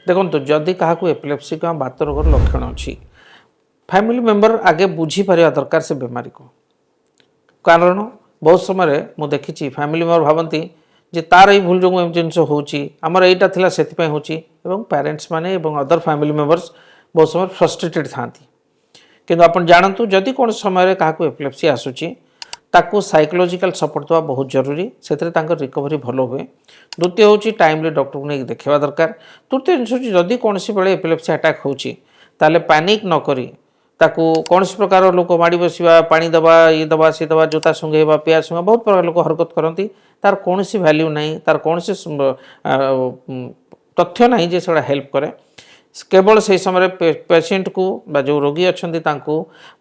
देखो जदि क्या एपिलेप्सी का बात रोगर लक्षण अच्छी फैमिली मेंबर आगे बुझीपर दरकार से बेमारी को कारण बहुत समय मुझे देखी फैमिली मेंबर भावती जे तार ही भूल जो जिन होमर यहीटा थी से पेरेंट्स माने अदर फैमिली मेंबर्स बहुत समय फ्रस्ट्रेटेड था कि आप जानतु जदि कौन समय क्या एपिलेप्सी आसूची ताकू साइकोलॉजिकल सपोर्ट देवा बहुत जरूरी से रिकवरी भल हुए। द्वितीय हूँ टाइमली डॉक्टर को नहीं देखा दरकार। तृतीय जिन जदि कौन बेले एपिलेप्सी अटैक होची ताले पैनिक न करी ताकू कौन प्रकार लोक माड़ी बसवा पानी दबा ये दबा सी दबा जोता सुंघेबा पिया सुंघा बहुत प्रकार लोक हरकत करती तार कौन वैल्यू ना तार कौन तथ्य ना जे से हेल्प करे केवल से समय पेशेंट को जो रोगी अच्छा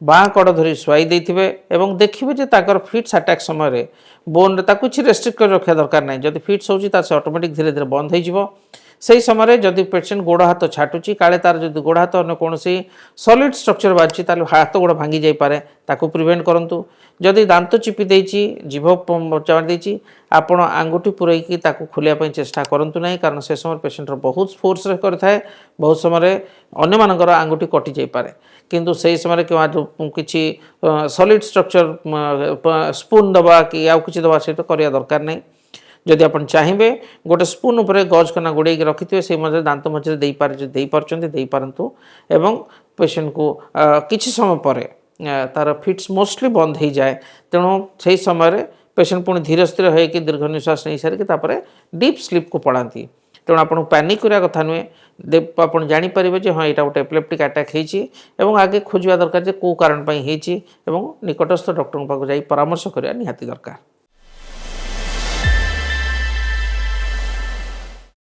बाँ कड़ धरी शुआई देथिबे एवं देखिए जे ताकर फिट्स अटैक समय बोन किसी रेस्ट्रिक्ट कर रखा दरकार नहीं जब फिट्स होची से ऑटोमेटिक धीरे धीरे बंद हो से समय जदि पेशेंट गोड़ हाथ छाटुची काले तार जब गोड़ हाथ अन्य कौन सॉलिड स्ट्रक्चर बाजुची ताले हाथ गोड़ भांगी जाई पारे ताकू प्रिवेंट करंतु। जदि दांत चिपी देची जीभ चाड़ी आपण आंगुठी पुरैकी ताकू खोलिया चेष्टा करंतु नहीं कारण से समय पेशेंट बहुत फोर्स करे बहुत समय अन्य मानकर आंगुठी कटि जाई पारे किंतु से समय किसी सॉलिड स्ट्रक्चर स्पून दबा कि आउ किसी दबा से करिया दरकार नहीं। जदि आप चाहिए गोटे स्पून उपर गज कना गुड़े रखिथे से मझे दांत मझे दे पारतु एवं पेशेंट को किसी समय पर तार फिट्स मोस्टली बंद हो जाए तेणु से समय पेशेंट पुणी धीरे स्थिर होकर दीर्घ निश्वास नहीं सारिक डीप स्लीप को पड़ाती तेणु आपको पैनिक करने कथा नुहे आप जापर हाँ यहाँ गोटे एपिलेप्टिक अटैक होती आगे खोजा दरकार कौ कारण निकटस्थ डॉक्टर पाक परामर्श करने निहाती दरकार।